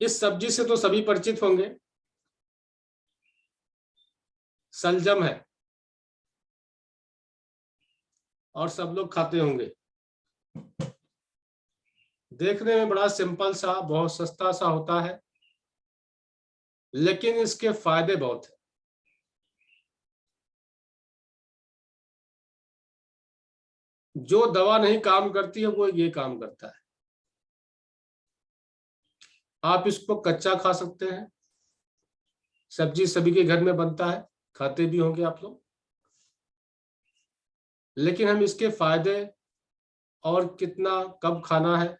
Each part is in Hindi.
इस सब्जी से तो सभी परिचित होंगे, सलजम है और सब लोग खाते होंगे। देखने में बड़ा सिंपल सा, बहुत सस्ता सा होता है, लेकिन इसके फायदे बहुत हैं। जो दवा नहीं काम करती है वो ये काम करता है। आप इसको कच्चा खा सकते हैं, सब्जी सभी के घर में बनता है, खाते भी होंगे आप लोग। लेकिन हम इसके फायदे और कितना कब खाना है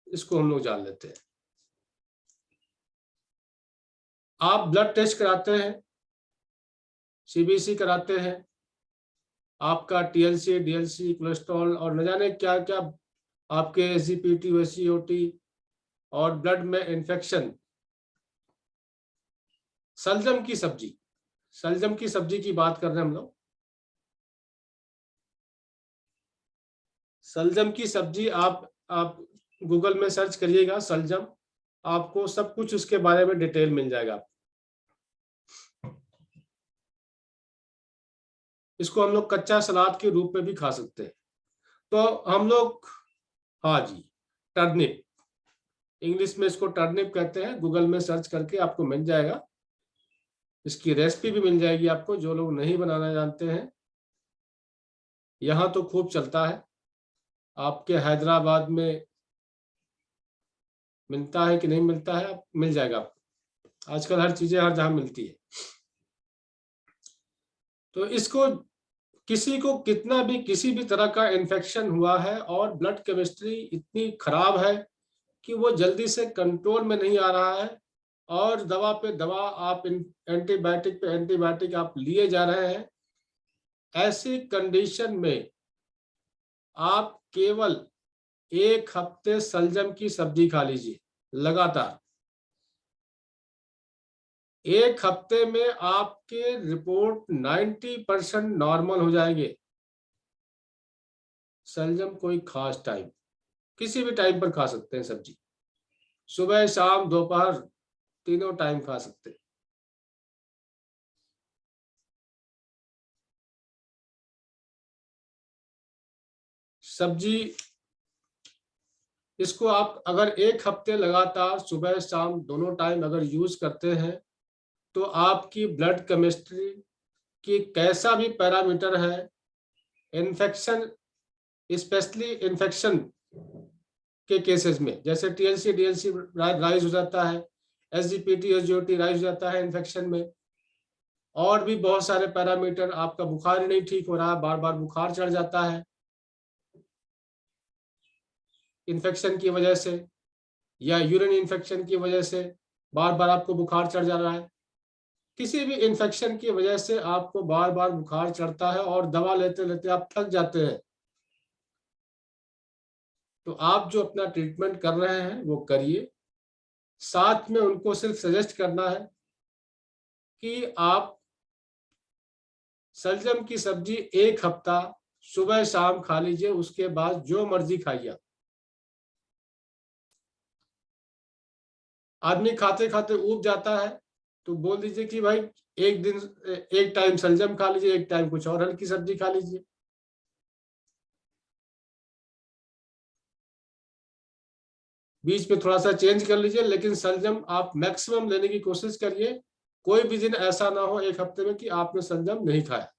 इसको हम लोग जान लेते हैं। आप ब्लड टेस्ट कराते हैं, सीबीसी कराते हैं, आपका टीएलसी, डीएलसी, कोलेस्ट्रॉल और न जाने क्या क्या आपके एसजीपीटी, ओएसजीओटी और ब्लड में इन्फेक्शन। सलजम की सब्जी, सलजम की सब्जी की बात कर रहे हैं हम लोग। सलजम की सब्जी आप गूगल में सर्च करिएगा सलजम, आपको सब कुछ उसके बारे में डिटेल मिल जाएगा। इसको हम लोग कच्चा सलाद के रूप में भी खा सकते हैं। तो हम लोग, हाँ जी, टर्निप, इंग्लिश में इसको टर्निप कहते हैं, गूगल में सर्च करके आपको मिल जाएगा। इसकी रेसिपी भी मिल जाएगी आपको, जो लोग नहीं बनाना जानते हैं। यहाँ तो खूब चलता है, आपके हैदराबाद में मिलता है कि नहीं मिलता है, मिल जाएगा आपको। आजकल हर चीजें हर जहां मिलती है। तो इसको किसी को कितना भी किसी भी तरह का इन्फेक्शन हुआ है और ब्लड केमिस्ट्री इतनी खराब है कि वो जल्दी से कंट्रोल में नहीं आ रहा है, और दवा पे दवा आप एंटीबायोटिक पे एंटीबायोटिक आप लिए जा रहे हैं, ऐसी कंडीशन में आप केवल 1 हफ्ते सलजम की सब्जी खा लीजिए लगातार। 1 हफ्ते में आपके रिपोर्ट 90% नॉर्मल हो जाएंगे। सलजम कोई खास टाइम, किसी भी टाइम पर खा सकते हैं सब्जी, सुबह शाम दोपहर तीनों टाइम खा सकते हैं। सब्जी, इसको आप अगर 1 हफ्ते लगातार सुबह शाम दोनों टाइम अगर यूज करते हैं, तो आपकी ब्लड केमिस्ट्री की कैसा भी पैरामीटर है, इन्फेक्शन, स्पेशली इन्फेक्शन के केसेस में, जैसे टीएलसी डीएलसी राइज हो जाता है, एसजीपीटी एसजीओटी राइज हो जाता है इन्फेक्शन में, और भी बहुत सारे पैरामीटर, आपका बुखार ही नहीं ठीक हो रहा है, बार बार बुखार चढ़ जाता है इन्फेक्शन की वजह से, या यूरिन इन्फेक्शन की वजह से बार बार आपको बुखार चढ़ जा रहा है, किसी भी इन्फेक्शन की वजह से आपको बार बार बुखार चढ़ता है और दवा लेते लेते आप थक जाते हैं, तो आप जो अपना ट्रीटमेंट कर रहे हैं वो करिए। साथ में उनको सिर्फ सजेस्ट करना है कि आप सलजम की सब्जी 1 हफ्ता सुबह शाम खा लीजिए, उसके बाद जो मर्जी खाइए। आदमी खाते खाते ऊब जाता है, तो बोल दीजिए कि भाई एक दिन एक टाइम सलजम खा लीजिए, एक टाइम कुछ और हल्की सब्जी खा लीजिए। बीच में थोड़ा सा चेंज कर लीजिए, लेकिन सलजम आप मैक्सिमम लेने की कोशिश करिए। कोई भी दिन ऐसा ना हो 1 हफ्ते में कि आपने सलजम नहीं खाया।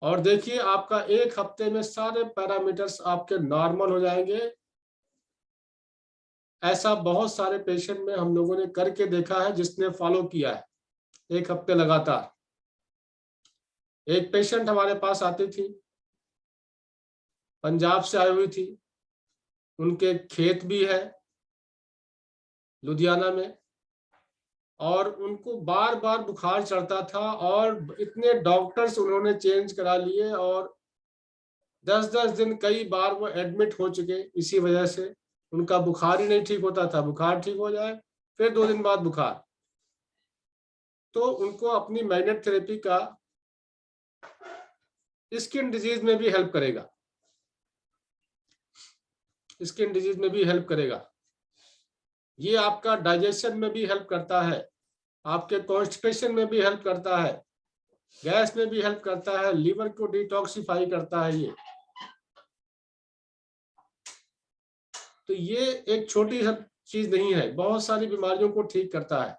और देखिए आपका 1 हफ्ते में सारे पैरामीटर्स आपके नॉर्मल हो जाएंगे। ऐसा बहुत सारे पेशेंट में हम लोगों ने करके देखा है, जिसने फॉलो किया है 1 हफ्ते लगातार। एक पेशेंट हमारे पास आती थी, पंजाब से आई हुई थी, उनके खेत भी है लुधियाना में, और उनको बार बार बुखार चढ़ता था, और इतने डॉक्टर्स उन्होंने चेंज करा लिए, और 10-10 दिन कई बार वो एडमिट हो चुके इसी वजह से। उनका बुखार ही नहीं ठीक होता था, बुखार ठीक हो जाए फिर 2 दिन बाद बुखार। तो उनको अपनी मैग्नेट थेरेपी का स्किन डिजीज में भी हेल्प करेगा, स्किन डिजीज में भी हेल्प करेगा। ये आपका डाइजेशन में भी हेल्प करता है, आपके कॉन्स्टिपेशन में भी हेल्प करता है, गैस में भी हेल्प करता है, लीवर को डिटॉक्सिफाई करता है ये। तो ये एक छोटी सी चीज नहीं है, बहुत सारी बीमारियों को ठीक करता है,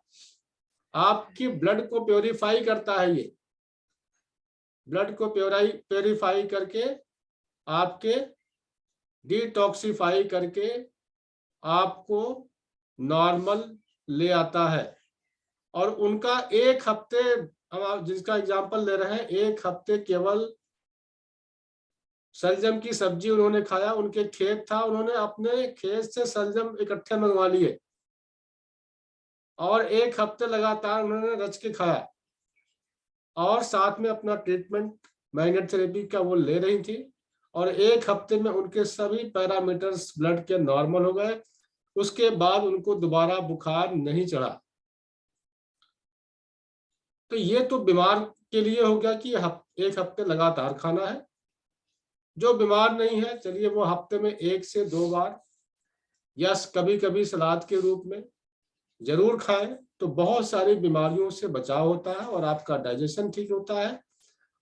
आपकी ब्लड को प्योरीफाई करता है ये, ब्लड को प्योरीफाई करके आपके डिटॉक्सिफाई करके आपको नॉर्मल ले आता है। और उनका एक हफ्ते, हम आप जिसका एग्जांपल ले रहे हैं, एक हफ्ते केवल सलजम की सब्जी उन्होंने खाया, उनके खेत था, उन्होंने अपने खेत से सलजम इकट्ठे मंगवा लिए और एक हफ्ते लगातार उन्होंने रच के खाया और साथ में अपना ट्रीटमेंट मैग्नेट थेरेपी का वो ले रही थी और एक हफ्ते में उनके सभी पैरामीटर्स ब्लड के नॉर्मल हो गए। उसके बाद उनको दोबारा बुखार नहीं चढ़ा। तो ये तो बीमार के लिए हो गया कि एक हफ्ते लगातार खाना है। जो बीमार नहीं है, चलिए वो हफ्ते में 1 से 2 बार या कभी कभी सलाद के रूप में जरूर खाएं, तो बहुत सारी बीमारियों से बचाव होता है और आपका डाइजेशन ठीक होता है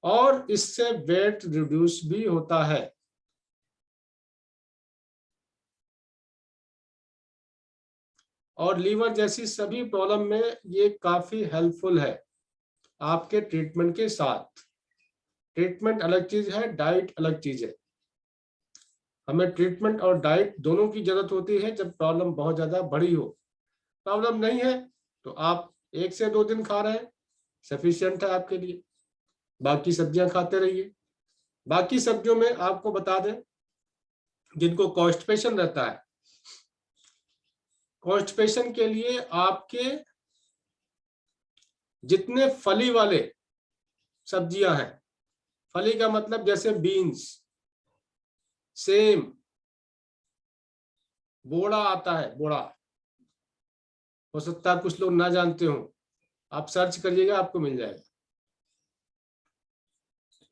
और इससे वेट रिड्यूस भी होता है। और लीवर जैसी सभी प्रॉब्लम में ये काफी हेल्पफुल है आपके ट्रीटमेंट के साथ। ट्रीटमेंट अलग चीज है, डाइट अलग चीज है। हमें ट्रीटमेंट और डाइट दोनों की जरूरत होती है जब प्रॉब्लम बहुत ज्यादा बड़ी हो। प्रॉब्लम नहीं है तो आप 1 से 2 दिन खा रहे हैं, सफिशिएंट है आपके लिए। बाकी सब्जियां खाते रहिए। बाकी सब्जियों में आपको बता दें, जिनको कॉन्स्टिपेशन रहता है, कॉन्स्टिपेशन के लिए आपके जितने फली वाले सब्जियां हैं, फली का मतलब जैसे बीन्स, सेम, बोड़ा आता है, बोड़ा, हो सकता है कुछ लोग ना जानते हो, आप सर्च करिएगा आपको मिल जाएगा।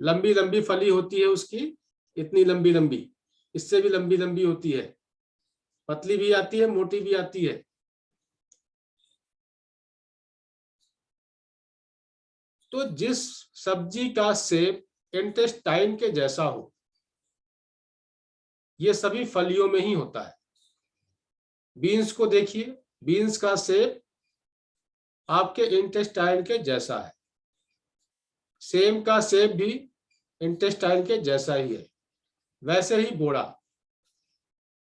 लंबी लंबी फली होती है उसकी, इतनी लंबी लंबी, इससे भी लंबी लंबी होती है, पतली भी आती है, मोटी भी आती है। तो जिस सब्जी का शेप इंटेस्टाइन के जैसा हो, ये सभी फलियों में ही होता है। बीन्स को देखिए, बीन्स का शेप आपके इंटेस्टाइन के जैसा है, सेम का शेप भी इंटेस्टाइन के जैसा ही है, वैसे ही बोड़ा।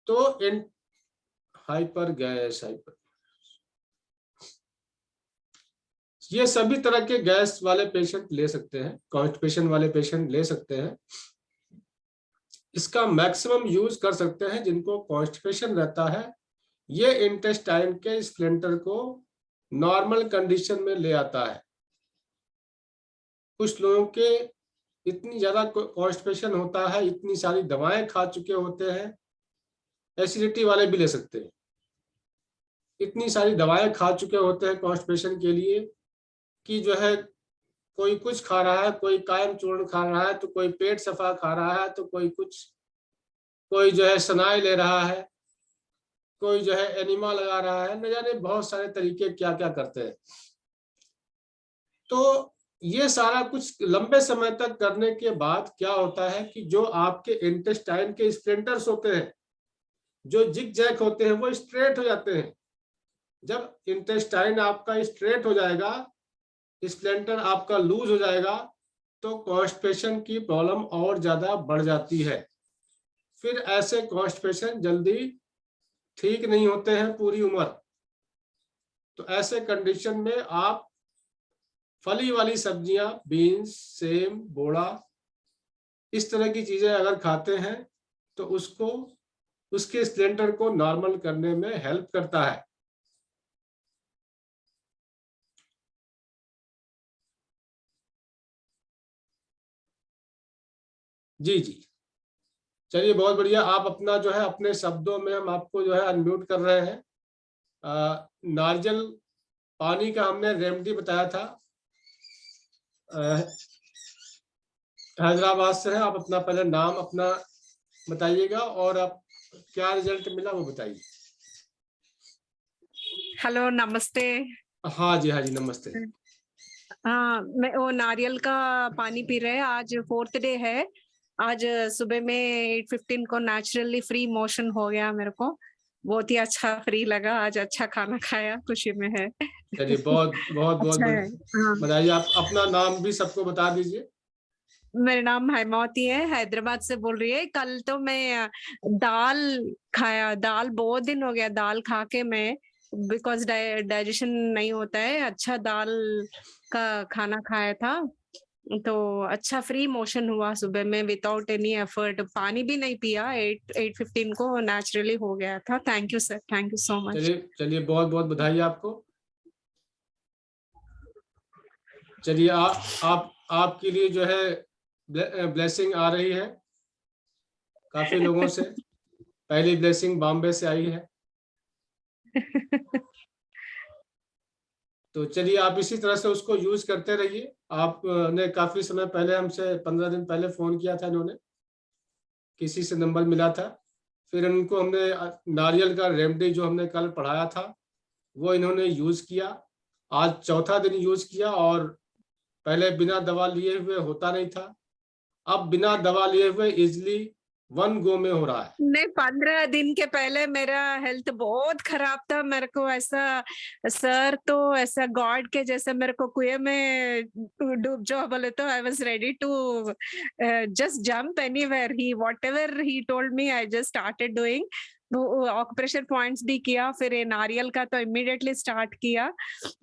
तो हाइपर गैस, हाइपर, ये सभी तरह के गैस वाले पेशेंट ले सकते हैं, कॉन्स्टिपेशन वाले पेशेंट ले सकते हैं। इसका मैक्सिमम यूज कर सकते हैं जिनको कॉन्स्टिपेशन रहता है। ये इंटेस्टाइन के स्प्लिंटर को नॉर्मल कंडीशन में ले आता है। कुछ लोगों के इतनी ज्यादा कॉन्स्टिपेशन होता है, इतनी सारी दवाएं खा चुके होते हैं, एसिडिटी वाले भी ले सकते हैं, इतनी सारी दवाएं खा चुके होते हैं कॉन्स्टिपेशन के लिए कि जो है कोई कुछ खा रहा है, कोई कायम चूर्ण खा रहा है, तो कोई पेट सफा खा रहा है, तो कोई कुछ, कोई जो है सनाई ले रहा है, कोई जो है एनिमा लगा रहा है, न जाने बहुत सारे तरीके क्या क्या करते हैं। तो ये सारा कुछ लंबे समय तक करने के बाद क्या होता है कि जो आपके इंटेस्टाइन के स्प्लिंटर्स होते हैं, जो जिग जैग होते हैं, वो स्ट्रेट हो जाते हैं। जब इंटेस्टाइन आपका स्ट्रेट हो जाएगा, स्प्लिंटर आपका लूज हो जाएगा, तो कॉन्स्टिपेशन की प्रॉब्लम और ज्यादा बढ़ जाती है। फिर ऐसे कॉन्स्टिपेशन जल्दी ठीक नहीं होते हैं पूरी उम्र। तो ऐसे कंडीशन में आप फली वाली सब्जियां, बीन्स, सेम, बोड़ा, इस तरह की चीजें अगर खाते हैं तो उसको, उसके स्प्लिंटर को नॉर्मल करने में हेल्प करता है। जी जी, चलिए बहुत बढ़िया। आप अपना जो है अपने शब्दों में, हम आपको जो है अनम्यूट कर रहे हैं। नारियल पानी का हमने रेमेडी बताया था, हैदराबाद से है। आप अपना पहले नाम अपना बताइएगा और आप क्या रिजल्ट मिला वो बताइए। हेलो, नमस्ते। हाँ जी, हाँ जी, नमस्ते। हाँ, मैं वो नारियल का पानी पी रहे हैं। आज 4th डे है। आज सुबह में 8:15 को नेचुरली फ्री मोशन हो गया मेरे को। बहुत ही अच्छा फ्री लगा। आज अच्छा खाना खाया, खुशी में है। चलिए बहुत बहुत बहुत अच्छा है। हाँ, बताइए, आप अपना नाम भी सबको बता दीजिए। मेरा नाम हेमावती है, हैदराबाद से बोल रही है। कल तो मैं दाल खाया, दाल बहुत दिन हो गया दाल खा के मैं, बिकॉज़ डाइजेशन नहीं होता है। अच्छा दाल का खाना खाया था, तो अच्छा फ्री मोशन हुआ सुबह में विदाउट एनी एफर्ट। पानी भी नहीं पिया। 8:15 को नेचुरली हो गया था। Thank you sir, thank you so much. चलिए चलिए, बहुत बहुत बधाई आपको। चलिए आप आपके लिए जो है ब्लेसिंग आ रही है काफी लोगों से। पहली ब्लेसिंग बॉम्बे से आई है। तो चलिए, आप इसी तरह से उसको यूज करते रहिए। आपने काफी समय पहले हमसे 15 दिन पहले फोन किया था, इन्होंने किसी से नंबर मिला था। फिर उनको हमने नारियल का रेमेडी जो हमने कल पढ़ाया था वो इन्होंने यूज किया। आज चौथा दिन यूज किया, और पहले बिना दवा लिए हुए होता नहीं था, अब बिना दवा लिए हुए इजिली 1 गो में हो रहा है। नहीं, 15 दिन के पहले मेरा हेल्थ बहुत खराब था। मेरे को ऐसा सर तो ऐसा गॉड के जैसे मेरे को कुएं में डूब जाओ बोले तो I was ready to just jump anywhere. He whatever he told me I just started doing. Acupressure points भी किया, फिर ये नारियल का तो इमीडिएटली स्टार्ट किया।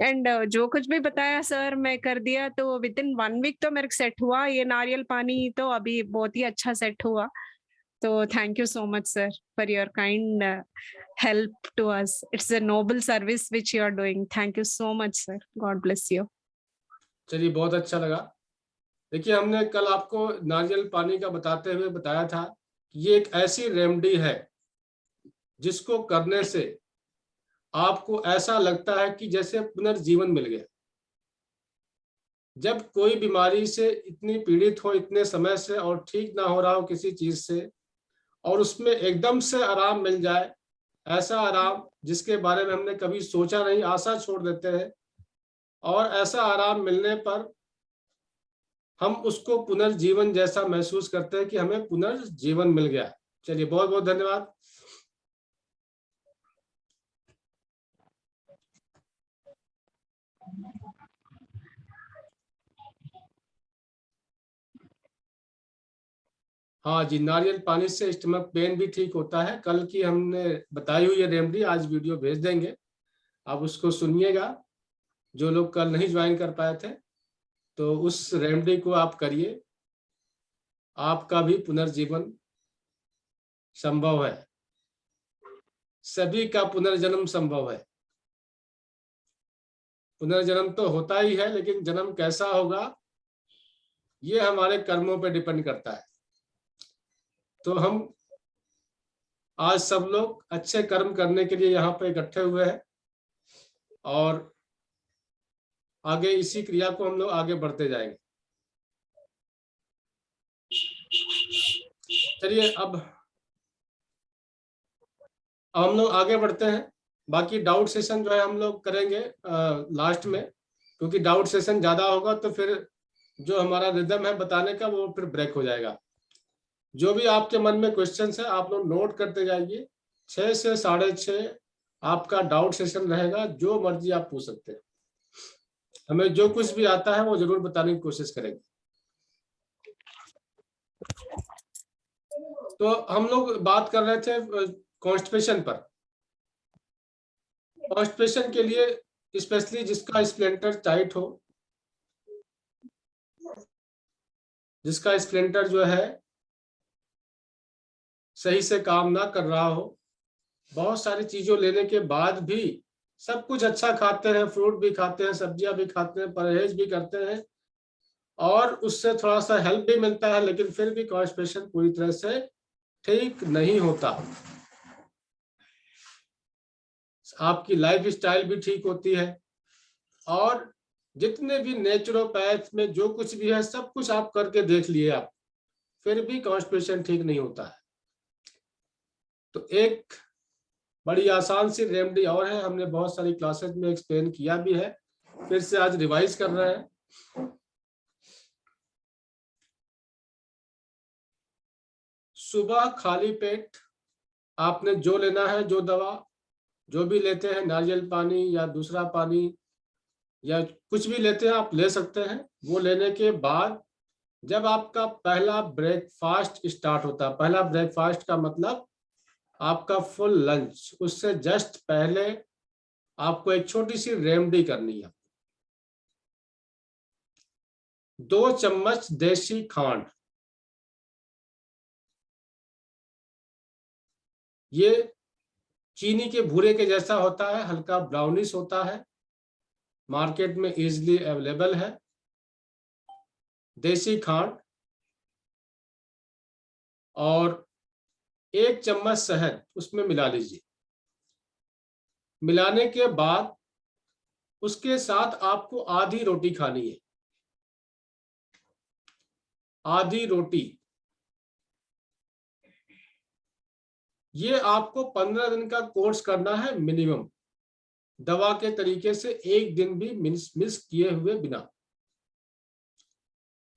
एंड जो कुछ भी बताया सर मैं कर दिया, तो विद इन 1 वीक तो मेरे को सेट हुआ। ये नारियल पानी तो अभी बहुत ही अच्छा सेट हुआ। So thank you so much, sir, for your kind help to us. It's a noble service which you are doing. Thank you so much, sir. God bless you. चलिए, बहुत अच्छा लगा। देखिए, हमने कल आपको नारियल पानी का बताते हुए बताया था कि ये एक ऐसी रेमेडी है जिसको करने से आपको ऐसा लगता है कि जैसे पुनर्जीवन मिल गया। जब कोई बीमारी से इतनी पीड़ित हो इतने समय से और ठीक ना हो रहा हो किसी चीज से, और उसमें एकदम से आराम मिल जाए, ऐसा आराम जिसके बारे में हमने कभी सोचा नहीं, आशा छोड़ देते हैं, और ऐसा आराम मिलने पर हम उसको पुनर्जीवन जैसा महसूस करते हैं कि हमें पुनर्जीवन मिल गया। चलिए, बहुत बहुत धन्यवाद। हाँ जी, नारियल पानी से स्टमक पेन भी ठीक होता है। कल की हमने बताई हुई ये रेमेडी आज वीडियो भेज देंगे, आप उसको सुनिएगा। जो लोग कल नहीं ज्वाइन कर पाए थे, तो उस रेमेडी को आप करिए, आपका भी पुनर्जीवन संभव है। सभी का पुनर्जन्म संभव है। पुनर्जन्म तो होता ही है, लेकिन जन्म कैसा होगा ये हमारे कर्मों पर डिपेंड करता है। तो हम आज सब लोग अच्छे कर्म करने के लिए यहाँ पे इकट्ठे हुए हैं, और आगे इसी क्रिया को हम लोग आगे बढ़ते जाएंगे। चलिए, अब हम लोग आगे बढ़ते हैं। बाकी डाउट सेशन जो है हम लोग करेंगे लास्ट में, क्योंकि डाउट सेशन ज्यादा होगा तो फिर जो हमारा रिदम है बताने का वो फिर ब्रेक हो जाएगा। जो भी आपके मन में क्वेश्चंस है आप लोग नोट करते जाइए। 6 से 6:30 आपका डाउट सेशन रहेगा, जो मर्जी आप पूछ सकते हैं। हमें जो कुछ भी आता है वो जरूर बताने की कोशिश करेंगे। तो हम लोग बात कर रहे थे कॉन्स्टिपेशन पर। कॉन्स्टिपेशन के लिए स्पेशली जिसका स्प्लेंटर टाइट हो, जिसका स्प्लेंटर जो है सही से काम ना कर रहा हो, बहुत सारी चीजों लेने के बाद भी सब कुछ अच्छा खाते हैं, फ्रूट भी खाते हैं, सब्जियां भी खाते हैं, परहेज भी करते हैं, और उससे थोड़ा सा हेल्प भी मिलता है, लेकिन फिर भी कॉन्स्टिपेशन पूरी तरह से ठीक नहीं होता। आपकी लाइफ स्टाइल भी ठीक होती है, और जितने भी नेचुरोपैथ में जो कुछ भी है सब कुछ आप करके देख लिए आप, फिर भी कॉन्स्टिपेशन ठीक नहीं होता है। तो एक बड़ी आसान सी रेमेडी और है, हमने बहुत सारी क्लासेस में एक्सप्लेन किया भी है, फिर से आज रिवाइज कर रहे हैं। सुबह खाली पेट आपने जो लेना है, जो दवा जो भी लेते हैं, नारियल पानी या दूसरा पानी या कुछ भी लेते हैं आप ले सकते हैं, वो लेने के बाद जब आपका पहला ब्रेकफास्ट स्टार्ट होता है, पहला ब्रेकफास्ट का मतलब आपका फुल लंच, उससे जस्ट पहले आपको एक छोटी सी रेमेडी करनी है। 2 चम्मच देसी खांड, ये चीनी के भूरे के जैसा होता है, हल्का ब्राउनिश होता है, मार्केट में इजीली अवेलेबल है। देसी खांड और 1 चम्मच शहद उसमें मिला लीजिए। मिलाने के बाद उसके साथ आपको आधी रोटी खानी है, आधी रोटी। ये आपको 15 दिन का कोर्स करना है मिनिमम, दवा के तरीके से 1 दिन भी मिस किए हुए बिना।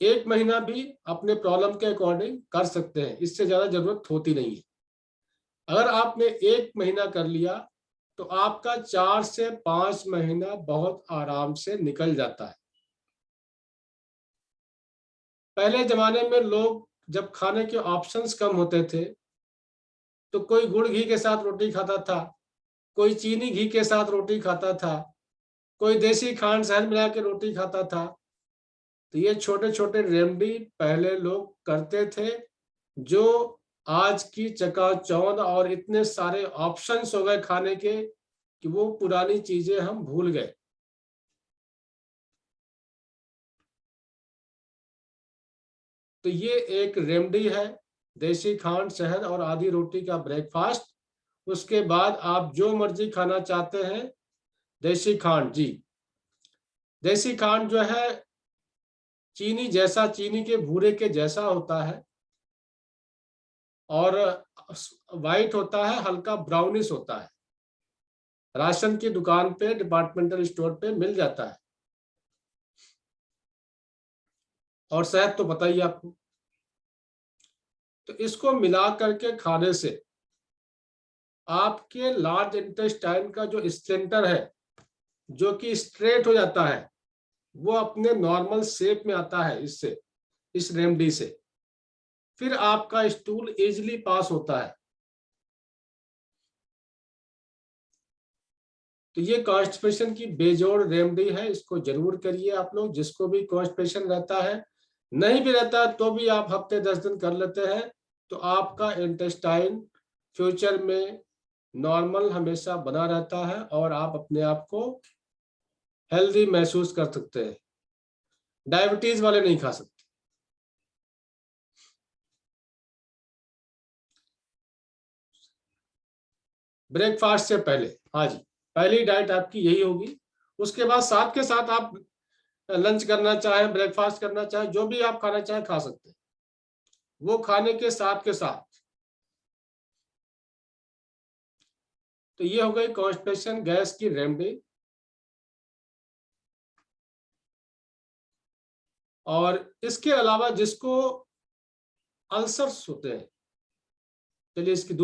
1 महीना भी अपने प्रॉब्लम के अकॉर्डिंग कर सकते हैं, इससे ज्यादा जरूरत होती नहीं है। अगर आपने 1 महीना कर लिया तो आपका 4 से 5 महीना बहुत आराम से निकल जाता है। पहले जमाने में लोग जब खाने के ऑप्शंस कम होते थे तो कोई गुड़ घी के साथ रोटी खाता था, कोई चीनी घी के साथ रोटी खाता था, कोई देसी खांड शहद मिला के रोटी खाता था। तो ये छोटे छोटे रेमेडी पहले लोग करते थे, जो आज की चकाचौंध और इतने सारे ऑप्शंस हो गए खाने के कि वो पुरानी चीजें हम भूल गए। तो ये एक रेमेडी है, देसी खांड शहद और आधी रोटी का ब्रेकफास्ट। उसके बाद आप जो मर्जी खाना चाहते हैं, देसी खांड जी, देसी खांड जो है चीनी जैसा, चीनी के भूरे के जैसा होता है और वाइट होता है, हल्का ब्राउनिश होता है। राशन की दुकान पे, डिपार्टमेंटल स्टोर पे मिल जाता है। और शहद तो पता ही आपको। तो इसको मिला करके खाने से आपके लार्ज इंटेस्टाइन का जो स्प्लेंटर है, जो कि स्ट्रेट हो जाता है, वो अपने नॉर्मल शेप में आता है इससे, इस रेमेडी से। फिर आपका स्टूल इजीली पास होता है। तो ये कॉन्स्टिपेशन की बेजोड़ रेमेडी है, इसको जरूर करिए आप लोग। जिसको भी कॉन्स्टिपेशन रहता है, नहीं भी रहता है तो भी आप हफ्ते 10 दिन कर लेते हैं, तो आपका इंटेस्टाइन फ्यूचर में नॉर्मल हमेशा बना रहता है और आप अपने आप को हेल्दी महसूस कर सकते हैं। डायबिटीज वाले नहीं खा सकते। ब्रेकफास्ट से पहले, हाँ जी, पहली डाइट आपकी यही होगी। उसके बाद साथ के साथ आप लंच करना चाहे, ब्रेकफास्ट करना चाहे, जो भी आप खाना चाहे खा सकते हैं, वो खाने के साथ। तो ये हो गई कॉन्स्टिपेशन गैस की रेमेडी। और इसके अलावा जिसको अल्सर्स होते हैं, चलिए इसकी